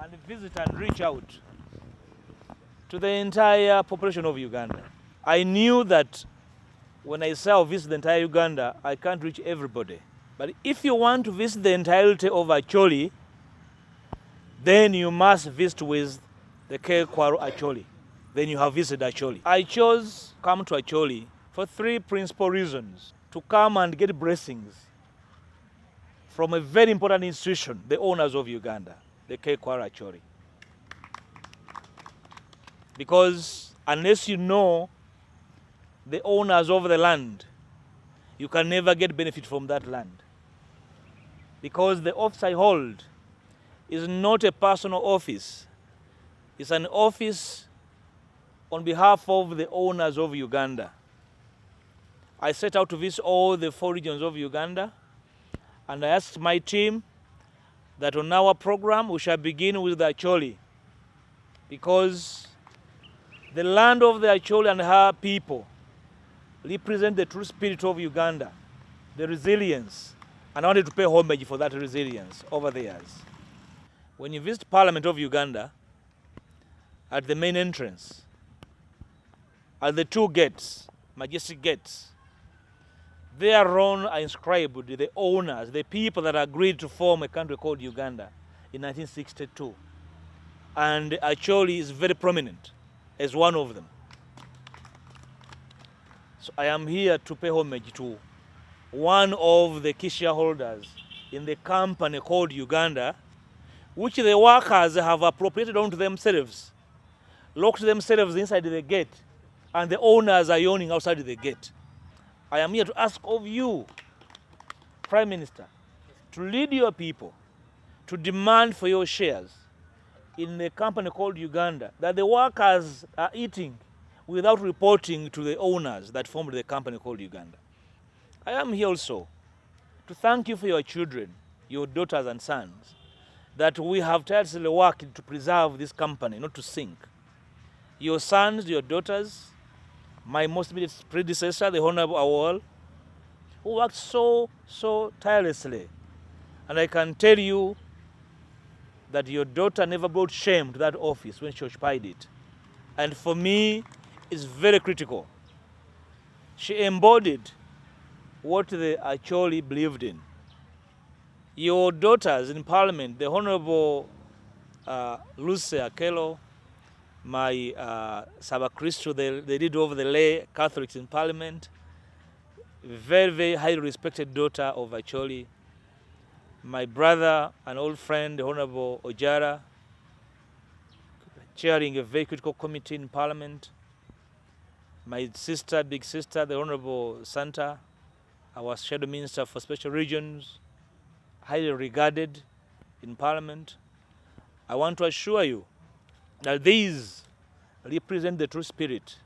and visit and reach out to the entire population of Uganda. I knew that when I say I'll visit the entire Uganda, I can't reach everybody. But if you want to visit the entirety of Acholi, then you must visit with the Ker Kwaro Acoli. Then you have visited Acholi. I chose to come to Acholi for three principal reasons. To come and get blessings from a very important institution, the owners of Uganda, the Ker Kwaro Acoli. Because unless you know the owners of the land, you can never get benefit from that land. Because the office I hold is not a personal office. It's an office on behalf of the owners of Uganda. I set out to visit all the 4 regions of Uganda, and I asked my team that on our program we shall begin with the Acholi, because the land of the Acholi and her people represent the true spirit of Uganda, the resilience, and I wanted to pay homage for that resilience over the years. When you visit Parliament of Uganda, at the main entrance, at the 2 gates, majestic gates, thereon are inscribed the owners, the people that agreed to form a country called Uganda in 1962. And Acholi is very prominent as one of them. So I am here to pay homage to one of the key shareholders in the company called Uganda, which the workers have appropriated onto themselves, locked themselves inside the gate, and the owners are yawning outside the gate. I am here to ask of you, Prime Minister, to lead your people to demand for your shares in a company called Uganda that the workers are eating without reporting to the owners that formed the company called Uganda. I am here also to thank you for your children, your daughters and sons, that we have tirelessly worked to preserve this company, not to sink. Your sons, your daughters, my most immediate predecessor, the Honorable Awol, who worked so tirelessly. And I can tell you that your daughter never brought shame to that office when she occupied it. And for me, it's very critical. She embodied what the Acholi believed in. Your daughters in Parliament, the Honorable Lucy Akelo, my Sabakristo, the leader of the lay Catholics in Parliament, very highly respected daughter of Acholi, my brother and old friend, the Honorable Ojara, chairing a very critical committee in Parliament, my sister, big sister, the Honorable Santa, our Shadow Minister for Special Regions, highly regarded in Parliament. I want to assure you that these represent the true spirit.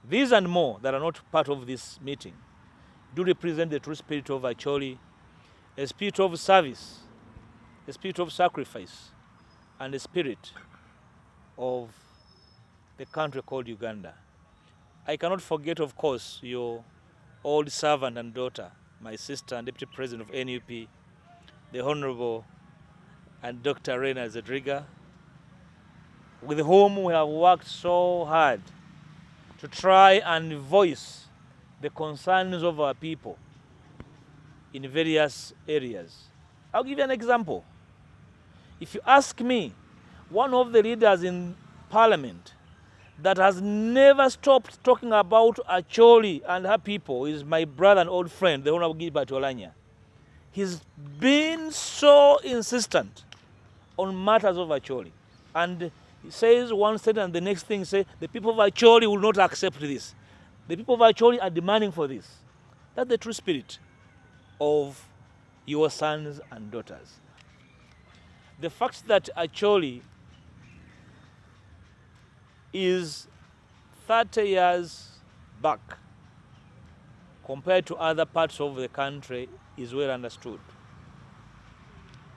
These and more that are not part of this meeting do represent the true spirit of Acholi, a spirit of service, a spirit of sacrifice, and a spirit of the country called Uganda. I cannot forget, of course, your old servant and daughter, my sister and Deputy President of NUP, the Honorable and Dr. Reina Zedriga, with whom we have worked so hard to try and voice the concerns of our people in various areas. I'll give you an example. If you ask me, one of the leaders in Parliament that has never stopped talking about Acholi and her people is my brother and old friend, the Honorable Gilbert Olanya. He's been so insistent on matters of Acholi. And he says one sentence and the next thing say, the people of Acholi will not accept this. The people of Acholi are demanding for this. That's the true spirit of your sons and daughters. The fact that Acholi is 30 years back compared to other parts of the country is well understood.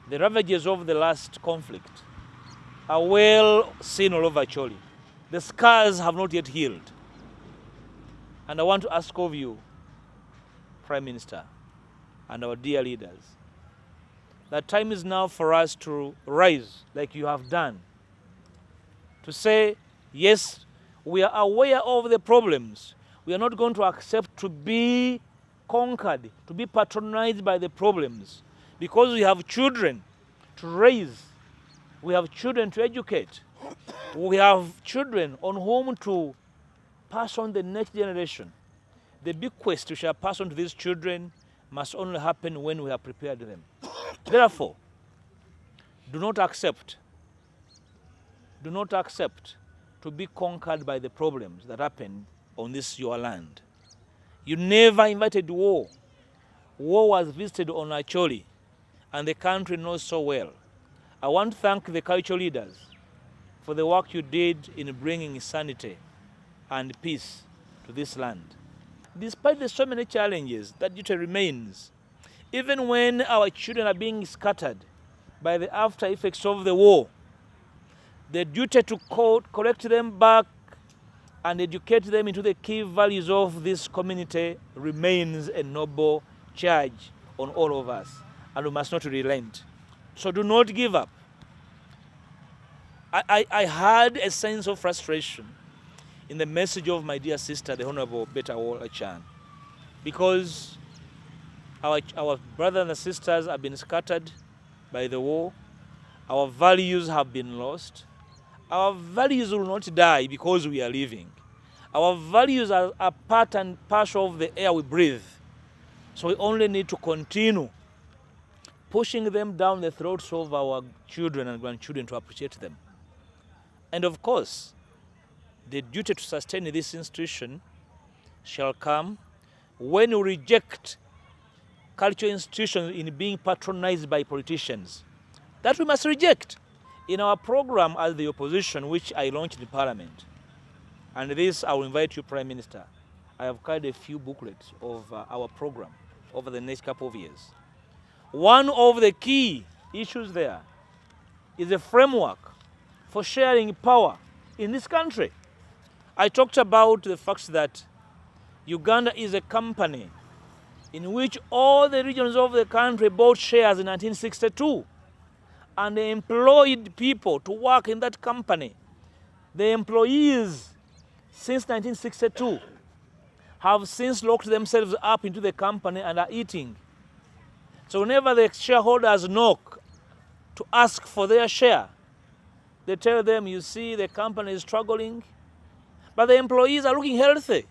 The ravages of the last conflict are well seen all over Acholi. The scars have not yet healed. And I want to ask of you, Prime Minister, and our dear leaders, The time is now for us to rise like you have done. To say, yes, we are aware of the problems. We are not going to accept to be conquered, to be patronized by the problems. Because we have children to raise, we have children to educate, we have children on whom to pass on the next generation. The bequest we shall pass on to these children must only happen when we have prepared them. Therefore, do not accept to be conquered by the problems that happen on this your land. You never invited war. War was visited on Acholi, and the country knows so well. I want to thank the cultural leaders for the work you did in bringing sanity and peace to this land. Despite the so many challenges, that duty remains. Even when our children are being scattered by the after effects of the war, the duty to collect them back and educate them into the key values of this community remains a noble charge on all of us, and we must not relent. So do not give up. I had a sense of frustration in the message of my dear sister, the Honorable Beta Achan, because our brothers and sisters have been scattered by the war. Our values have been lost. Our values will not die because we are living. Our values are part and parcel of the air we breathe. So we only need to continue pushing them down the throats of our children and grandchildren to appreciate them. And of course, the duty to sustain this institution shall come when we reject cultural institutions in being patronized by politicians. That we must reject. In our program as the opposition, which I launched in Parliament, and this I will invite you, Prime Minister, I have carried a few booklets of our program over the next couple of years. One of the key issues there is a framework for sharing power in this country. I talked about the fact that Uganda is a company in which all the regions of the country bought shares in 1962. And they employed people to work in that company. The employees, since 1962, have since locked themselves up into the company and are eating. So whenever the shareholders knock to ask for their share, they tell them, you see, the company is struggling, but the employees are looking healthy.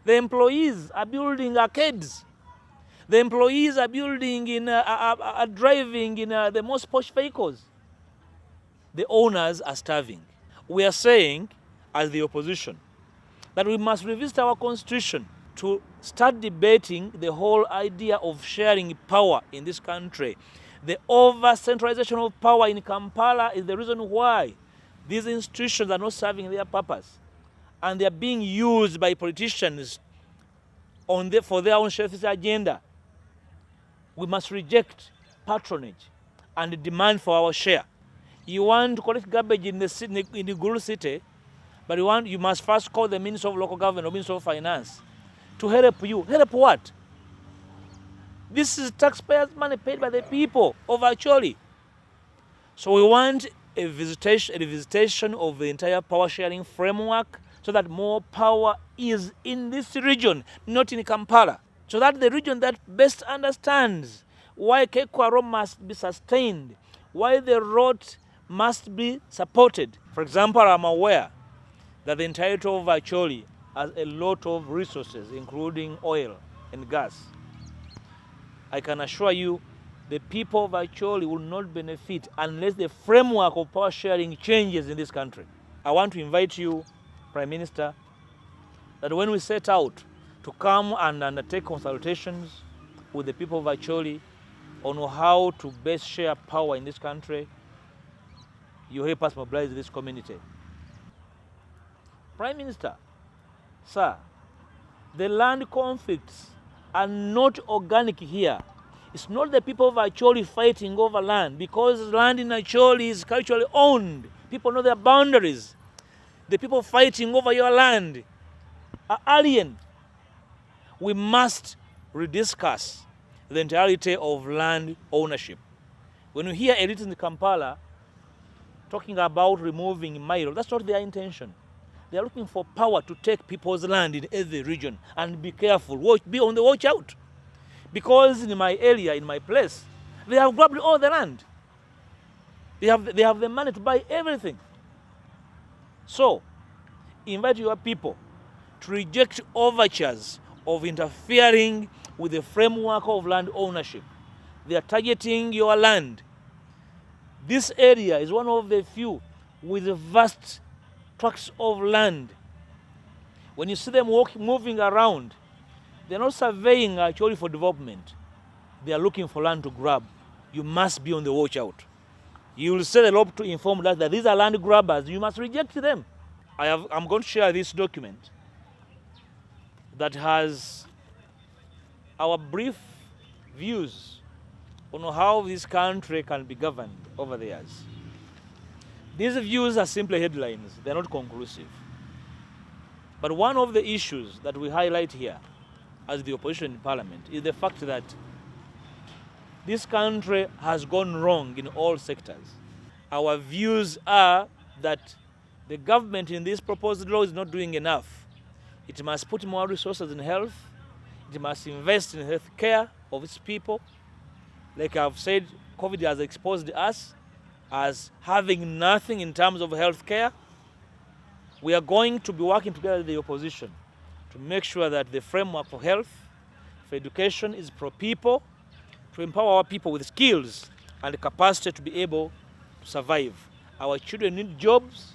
The employees are building arcades. The employees are building are driving in the most posh vehicles. The owners are starving. We are saying, as the opposition, that we must revisit our constitution to start debating the whole idea of sharing power in this country. The over-centralization of power in Kampala is the reason why these institutions are not serving their purpose. And they are being used by politicians for their own selfish agenda. We must reject patronage and demand for our share. You want to collect garbage in the Gulu city, but you must first call the Minister of Local Government or Minister of Finance to help you. Help what? This is taxpayers' money paid by the people of Acholi. So we want a visitation of the entire power sharing framework so that more power is in this region, not in Kampala. So that the region that best understands why Ker Kwaro must be sustained, why the road must be supported. For example, I'm aware that the entire of Acholi has a lot of resources, including oil and gas. I can assure you, the people of Acholi will not benefit unless the framework of power sharing changes in this country. I want to invite you, Prime Minister, that when we set out to come and undertake consultations with the people of Acholi on how to best share power in this country, you help us mobilize this community. Prime Minister, sir, the land conflicts are not organic here. It's not the people of Acholi fighting over land, because land in Acholi is culturally owned. People know their boundaries. The people fighting over your land are alien. We must rediscuss the entirety of land ownership. When you hear elites in Kampala talking about removing Mairo, that's not their intention. They are looking for power to take people's land in every region, and be careful, be on the watch out. Because in my area, in my place, they have grabbed all the land. They have the money to buy everything. So, invite your people to reject overtures of interfering with the framework of land ownership. They are targeting your land. This area is one of the few with vast tracts of land. When you see them moving around, they're not surveying actually for development. They are looking for land to grab. You must be on the watch out. You will set a law to inform us that these are land grabbers. You must reject them. I'm going to share this document that has our brief views on how this country can be governed over the years. These views are simply headlines. They're not conclusive. But one of the issues that we highlight here as the opposition in parliament is the fact that this country has gone wrong in all sectors. Our views are that the government in this proposed law is not doing enough. It must put more resources in health. It must invest in health care of its people. Like I've said, COVID has exposed us as having nothing in terms of health care. We are going to be working together with the opposition to make sure that the framework for health, for education is pro-people, to empower our people with skills and the capacity to be able to survive. Our children need jobs.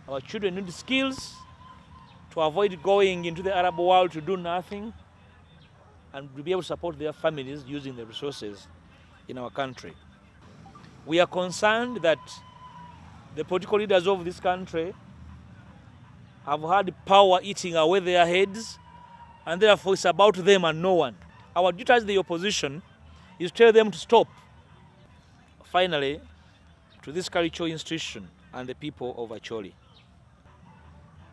Our children need skills to avoid going into the Arab world to do nothing and to be able to support their families using the resources in our country. We are concerned that the political leaders of this country have had power eating away their heads, and therefore it's about them and no one. Our duty as the opposition is to tell them to stop. Finally, to this cultural institution and the people of Acholi.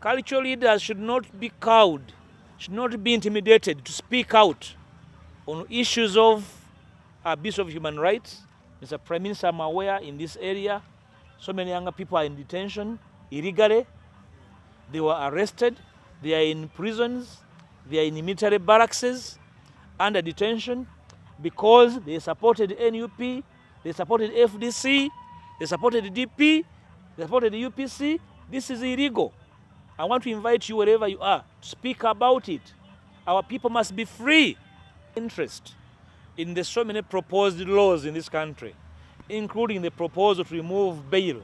Cultural leaders should not be cowed, should not be intimidated to speak out on issues of abuse of human rights. Mr. Prime Minister, I'm aware in this area, so many younger people are in detention illegally. They were arrested, they are in prisons, they are in military barracks under detention because they supported NUP, they supported FDC, they supported DP, they supported UPC. This is illegal. I want to invite you wherever you are to speak about it. Our people must be free. Interest in the so many proposed laws in this country, including the proposal to remove bail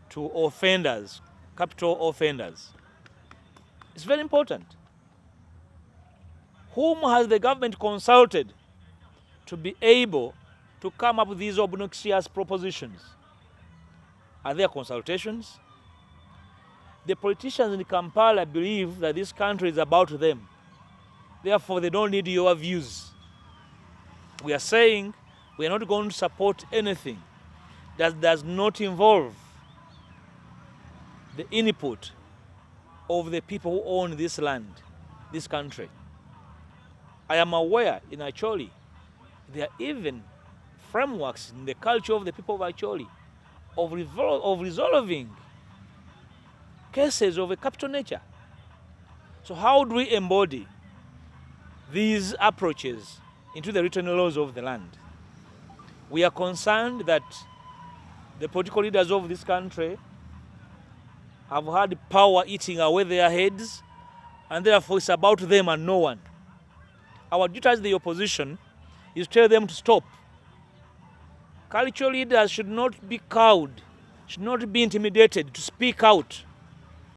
to offenders, capital offenders. It's very important. Whom has the government consulted to be able to come up with these obnoxious propositions? Are there consultations? The politicians in Kampala believe that this country is about them. Therefore, they don't need your views. We are saying we are not going to support anything that does not involve the input of the people who own this land, this country. I am aware in Acholi, there are even frameworks in the culture of the people of Acholi of resolving cases of a capital nature. So how do we embody these approaches into the written laws of the land? We are concerned that the political leaders of this country have had power eating away their heads, and therefore it's about them and no one. Our duty as the opposition is to tell them to stop. Cultural leaders should not be cowed, should not be intimidated to speak out